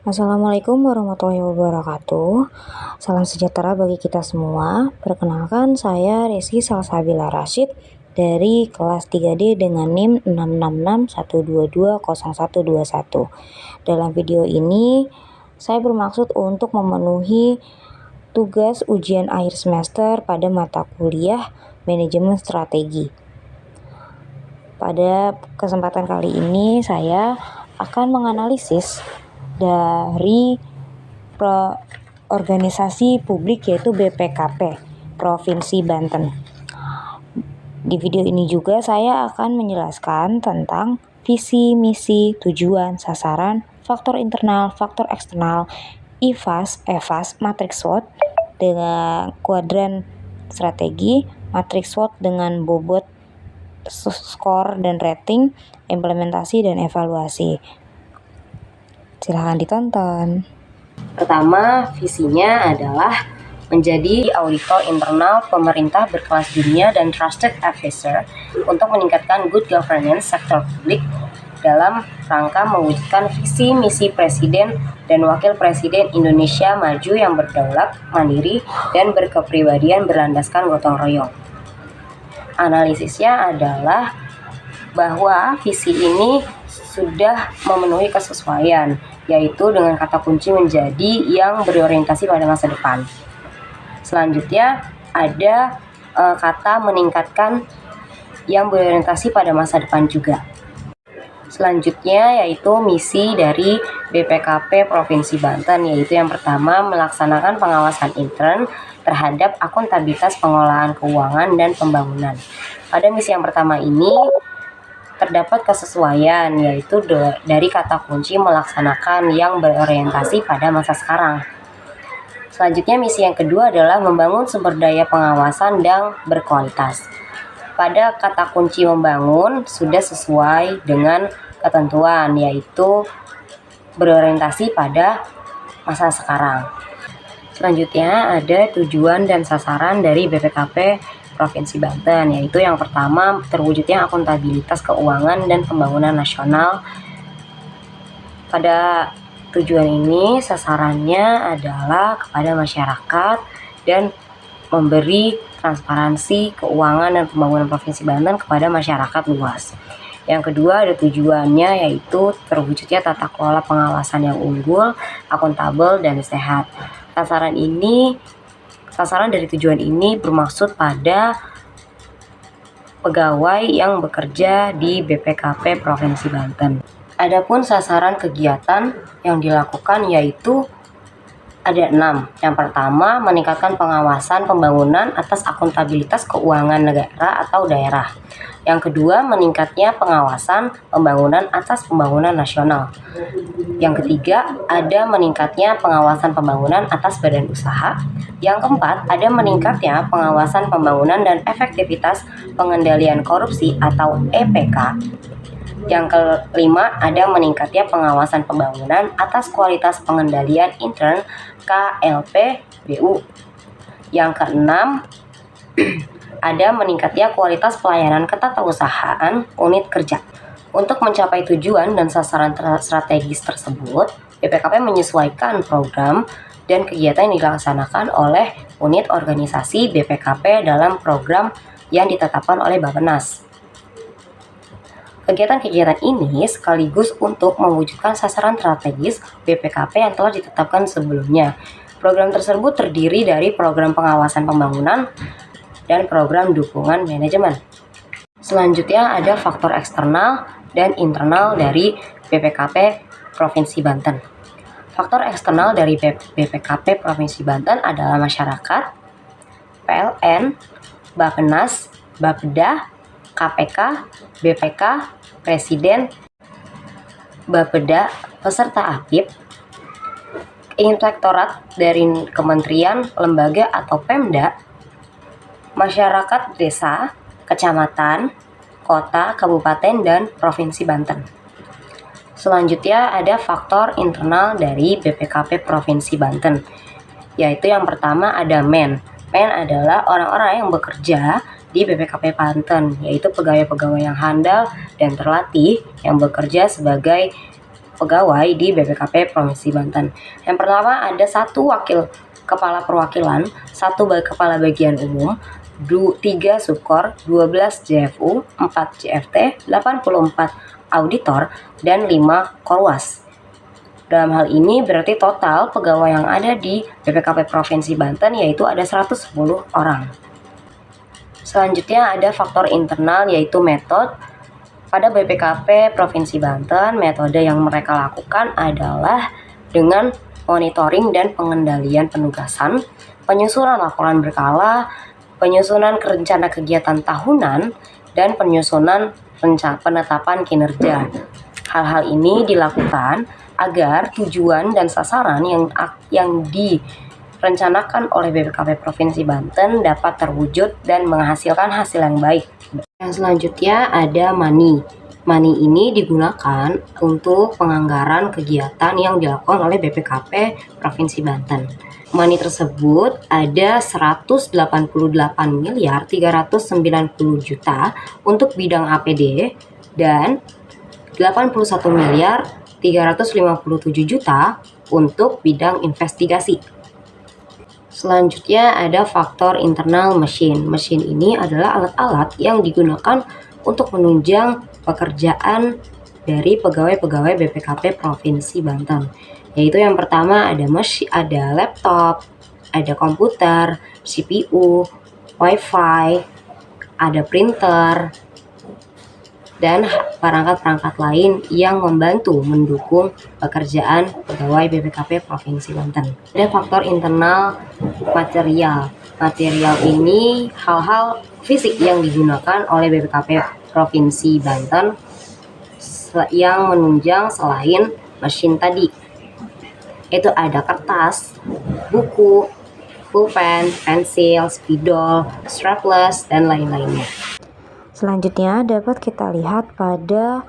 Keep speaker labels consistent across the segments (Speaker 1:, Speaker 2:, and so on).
Speaker 1: Assalamualaikum warahmatullahi wabarakatuh. Salam sejahtera bagi kita semua. Perkenalkan, saya Rizky Salsabila Rashid dari kelas 3D dengan NIM 666122021. Dalam video ini, saya bermaksud untuk memenuhi tugas ujian akhir semester pada mata kuliah Manajemen Strategi. Pada kesempatan kali ini, saya akan menganalisis dari organisasi publik yaitu BPKP Provinsi Banten. Di video ini juga saya akan menjelaskan tentang visi, misi, tujuan, sasaran, faktor internal, faktor eksternal, IVAS, EVAS, matriks SWOT dengan kuadran strategi, matriks SWOT dengan bobot skor dan rating, implementasi dan evaluasi. Silahkan ditonton.
Speaker 2: Pertama, visinya adalah menjadi auditor internal pemerintah berkelas dunia dan trusted advisor untuk meningkatkan good governance sektor publik dalam rangka mewujudkan visi misi Presiden dan Wakil Presiden Indonesia maju yang berdaulat, mandiri, dan berkepribadian berlandaskan gotong royong. Analisisnya adalah bahwa visi ini sudah memenuhi kesesuaian, yaitu dengan kata kunci menjadi yang berorientasi pada masa depan. Selanjutnya ada kata meningkatkan yang berorientasi pada masa depan juga. Selanjutnya yaitu misi dari BPKP Provinsi Banten, yaitu yang pertama melaksanakan pengawasan intern terhadap akuntabilitas pengolahan keuangan dan pembangunan. Pada misi yang pertama ini terdapat kesesuaian, yaitu dari kata kunci melaksanakan yang berorientasi pada masa sekarang. Selanjutnya misi yang kedua adalah membangun sumber daya pengawasan yang berkualitas. Pada kata kunci membangun sudah sesuai dengan ketentuan, yaitu berorientasi pada masa sekarang. Selanjutnya ada tujuan dan sasaran dari BPKP Provinsi Banten, yaitu yang pertama terwujudnya akuntabilitas keuangan dan pembangunan nasional. Pada tujuan ini sasarannya adalah kepada masyarakat dan memberi transparansi keuangan dan pembangunan Provinsi Banten kepada masyarakat luas. Yang kedua ada tujuannya, yaitu terwujudnya tata kelola pengawasan yang unggul, akuntabel, dan sehat. Sasaran dari tujuan ini bermaksud pada pegawai yang bekerja di BPKP Provinsi Banten. Adapun sasaran kegiatan yang dilakukan yaitu ada 6. Yang pertama, meningkatkan pengawasan pembangunan atas akuntabilitas keuangan negara atau daerah. Yang kedua, meningkatnya pengawasan pembangunan atas pembangunan nasional. Yang ketiga, ada meningkatnya pengawasan pembangunan atas badan usaha. Yang keempat, ada meningkatnya pengawasan pembangunan dan efektivitas pengendalian korupsi atau EPK. Yang kelima, ada meningkatnya pengawasan pembangunan atas kualitas pengendalian intern KLPBU. Yang keenam, ada meningkatnya kualitas pelayanan ketatausahaan unit kerja. Untuk mencapai tujuan dan sasaran strategis tersebut, BPKP menyesuaikan program dan kegiatan yang dilaksanakan oleh unit organisasi BPKP dalam program yang ditetapkan oleh Bappenas. Kegiatan-kegiatan ini sekaligus untuk mewujudkan sasaran strategis BPKP yang telah ditetapkan sebelumnya. Program tersebut terdiri dari program pengawasan pembangunan dan program dukungan manajemen. Selanjutnya ada faktor eksternal dan internal dari BPKP Provinsi Banten. Faktor eksternal dari BPKP Provinsi Banten adalah masyarakat, PLN, Bappenas, Bapeda, KPK, BPK, Presiden, Bapeda, peserta APIP, inspektorat dari kementerian, lembaga atau Pemda, masyarakat desa, kecamatan, kota, kabupaten, dan provinsi Banten. Selanjutnya ada faktor internal dari BPKP Provinsi Banten, yaitu yang pertama ada MEN. MEN adalah orang-orang yang bekerja di BPKP Banten, yaitu pegawai-pegawai yang handal dan terlatih yang bekerja sebagai pegawai di BPKP Provinsi Banten. Yang pertama ada 1 wakil kepala perwakilan, 1 kepala bagian umum, 3 subkor, 12 JFU, 4 JFT, 84 auditor, dan 5 korwas. Dalam hal ini berarti total pegawai yang ada di BPKP Provinsi Banten yaitu ada 110 orang. Selanjutnya ada faktor internal yaitu metode. Pada BPKP Provinsi Banten, metode yang mereka lakukan adalah dengan monitoring dan pengendalian penugasan, penyusunan laporan berkala, penyusunan rencana kegiatan tahunan, dan penyusunan penetapan kinerja. Hal-hal ini dilakukan agar tujuan dan sasaran yang direncanakan oleh BPKP Provinsi Banten dapat terwujud dan menghasilkan hasil yang baik. Yang selanjutnya ada money. Money ini digunakan untuk penganggaran kegiatan yang dilakukan oleh BPKP Provinsi Banten. Money tersebut ada 188.390 juta untuk bidang APD dan 81.357 juta untuk bidang investigasi. Selanjutnya ada faktor internal mesin. Mesin ini adalah alat-alat yang digunakan untuk menunjang pekerjaan dari pegawai-pegawai BPKP Provinsi Banten. Yaitu yang pertama ada laptop, ada komputer, CPU, wifi, ada printer, dan perangkat-perangkat lain yang membantu mendukung pekerjaan pegawai BPKP Provinsi Banten. Ada faktor internal material. Material ini hal-hal fisik yang digunakan oleh BPKP Provinsi Banten yang menunjang selain mesin tadi. Itu ada kertas, buku, pulpen, pensil, spidol, strapless, dan lain-lainnya.
Speaker 1: Selanjutnya dapat kita lihat pada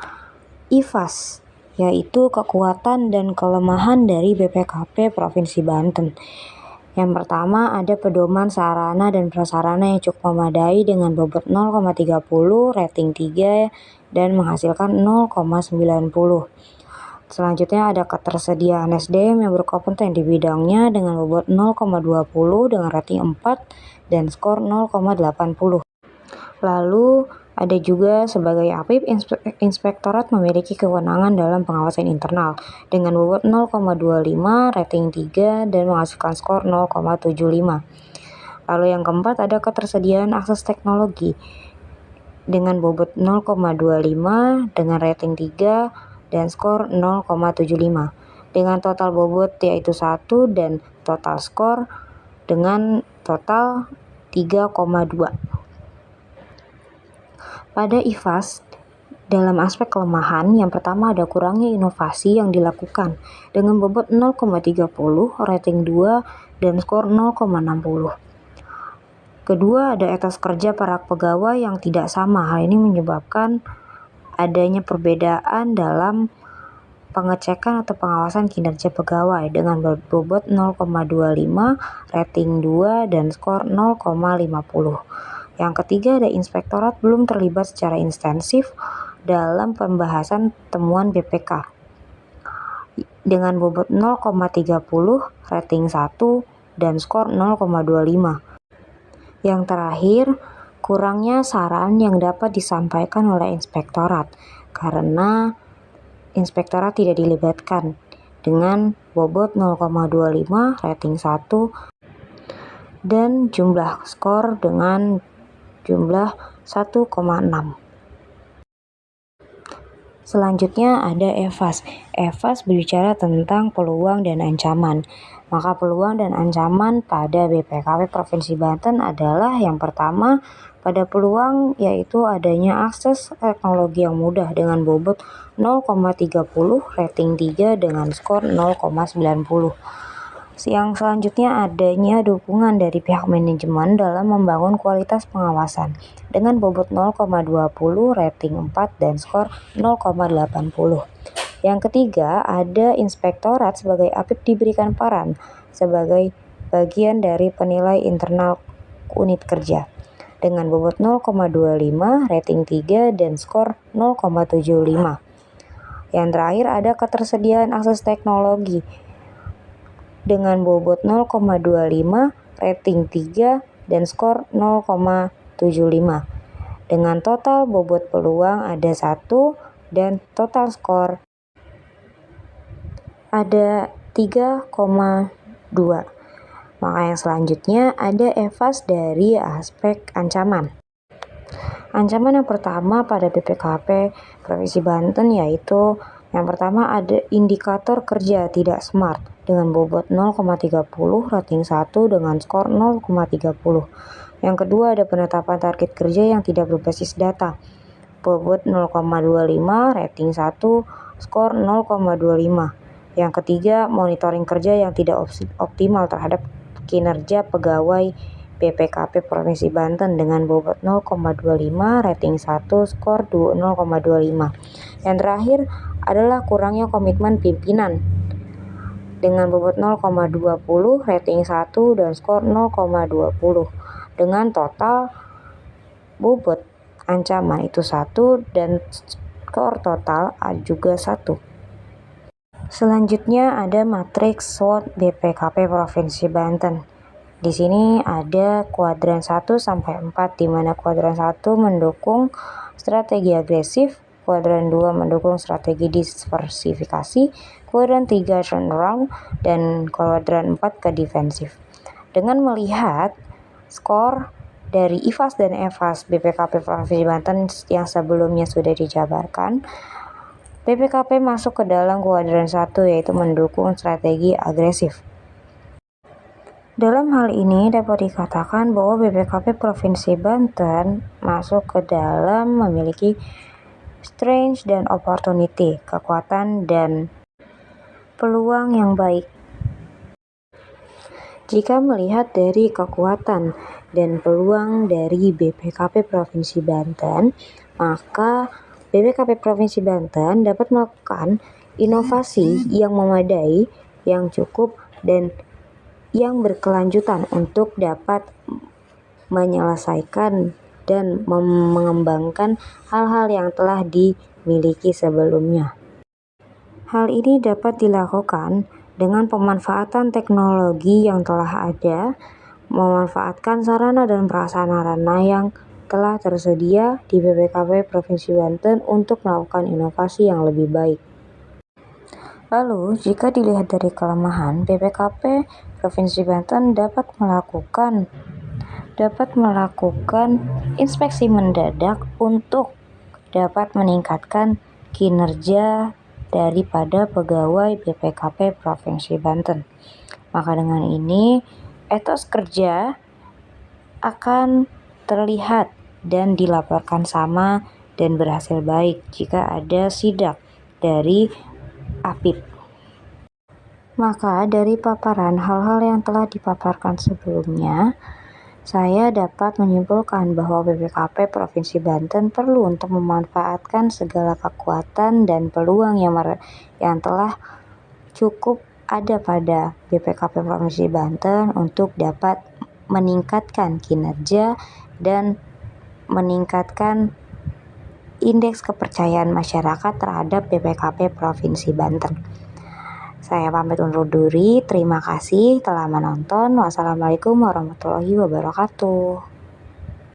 Speaker 1: IFAS, yaitu kekuatan dan kelemahan dari BPKP Provinsi Banten. Yang pertama ada pedoman sarana dan prasarana yang cukup memadai dengan bobot 0,30, rating 3, dan menghasilkan 0,90. Selanjutnya ada ketersediaan SDM yang berkompeten di bidangnya dengan bobot 0,20 dengan rating 4 dan skor 0,80. Lalu ada juga sebagai APIP, Inspektorat memiliki kewenangan dalam pengawasan internal dengan bobot 0,25, rating 3, dan menghasilkan skor 0,75. Lalu yang keempat ada ketersediaan akses teknologi dengan bobot 0,25 dengan rating 3 dan skor 0,75. Dengan total bobot yaitu 1 dan total skor dengan total 3,2. Pada IFAS, dalam aspek kelemahan, yang pertama ada kurangnya inovasi yang dilakukan dengan bobot 0,30, rating 2, dan skor 0,60. Kedua, ada etos kerja para pegawai yang tidak sama. Hal ini menyebabkan adanya perbedaan dalam pengecekan atau pengawasan kinerja pegawai dengan bobot 0,25, rating 2, dan skor 0,50. Yang ketiga ada inspektorat belum terlibat secara intensif dalam pembahasan temuan BPK dengan bobot 0,30, rating 1, dan skor 0,25. Yang terakhir, kurangnya saran yang dapat disampaikan oleh inspektorat karena inspektorat tidak dilibatkan dengan bobot 0,25, rating 1, dan jumlah skor dengan jumlah 1,6. Selanjutnya ada EVAS. EVAS berbicara tentang peluang dan ancaman. Maka peluang dan ancaman pada BPKP Provinsi Banten adalah yang pertama pada peluang yaitu adanya akses teknologi yang mudah dengan bobot 0,30, rating 3 dengan skor 0,90. Yang selanjutnya adanya dukungan dari pihak manajemen dalam membangun kualitas pengawasan dengan bobot 0,20, rating 4, dan skor 0,80. Yang ketiga, ada inspektorat sebagai APIP diberikan peran sebagai bagian dari penilai internal unit kerja dengan bobot 0,25, rating 3, dan skor 0,75. Yang terakhir ada ketersediaan akses teknologi dengan bobot 0,25, rating 3, dan skor 0,75. Dengan total bobot peluang ada 1 dan total skor ada 3,2. Maka yang selanjutnya ada EVAS dari aspek ancaman. Ancaman yang pertama pada BPKP Provinsi Banten yaitu yang pertama ada indikator kerja tidak smart dengan bobot 0,30, rating 1 dengan skor 0,30. Yang kedua ada penetapan target kerja yang tidak berbasis data, bobot 0,25, rating 1, skor 0,25. Yang ketiga, monitoring kerja yang tidak optimal terhadap kinerja pegawai BPKP Provinsi Banten dengan bobot 0,25, rating 1, skor 0,25. Yang terakhir adalah kurangnya komitmen pimpinan dengan bobot 0,20, rating 1, dan skor 0,20. Dengan total bobot ancaman itu 1 dan skor total juga 1. Selanjutnya ada matriks SWOT BPKP Provinsi Banten. Di sini ada kuadran 1 sampai 4 di mana kuadran 1 mendukung strategi agresif, kuadran 2 mendukung strategi diversifikasi, kuadran 3 turnaround, dan kuadran 4 ke defensif. Dengan melihat skor dari IVAS dan EVAS BPKP Provinsi Banten yang sebelumnya sudah dijabarkan, BPKP masuk ke dalam kuadran 1 yaitu mendukung strategi agresif. Dalam hal ini dapat dikatakan bahwa BPKP Provinsi Banten masuk ke dalam memiliki strength dan opportunity, kekuatan dan peluang yang baik. Jika melihat dari kekuatan dan peluang dari BPKP Provinsi Banten, maka BPKP Provinsi Banten dapat melakukan inovasi yang memadai, yang cukup, dan yang berkelanjutan untuk dapat menyelesaikan dan mengembangkan hal-hal yang telah dimiliki sebelumnya. Hal ini dapat dilakukan dengan pemanfaatan teknologi yang telah ada, memanfaatkan sarana dan prasarana yang telah tersedia di BPKP Provinsi Banten untuk melakukan inovasi yang lebih baik. Lalu, jika dilihat dari kelemahan, BPKP Provinsi Banten dapat melakukan inspeksi mendadak untuk dapat meningkatkan kinerja daripada pegawai BPKP Provinsi Banten. Maka dengan ini, etos kerja akan terlihat dan dilaporkan sama dan berhasil baik jika ada sidak dari APIP. Maka dari paparan hal-hal yang telah dipaparkan sebelumnya, saya dapat menyimpulkan bahwa BPKP Provinsi Banten perlu untuk memanfaatkan segala kekuatan dan peluang yang telah cukup ada pada BPKP Provinsi Banten untuk dapat meningkatkan kinerja dan meningkatkan indeks kepercayaan masyarakat terhadap BPKP Provinsi Banten. Saya pamit undur diri. Terima kasih telah menonton. Wassalamualaikum warahmatullahi wabarakatuh.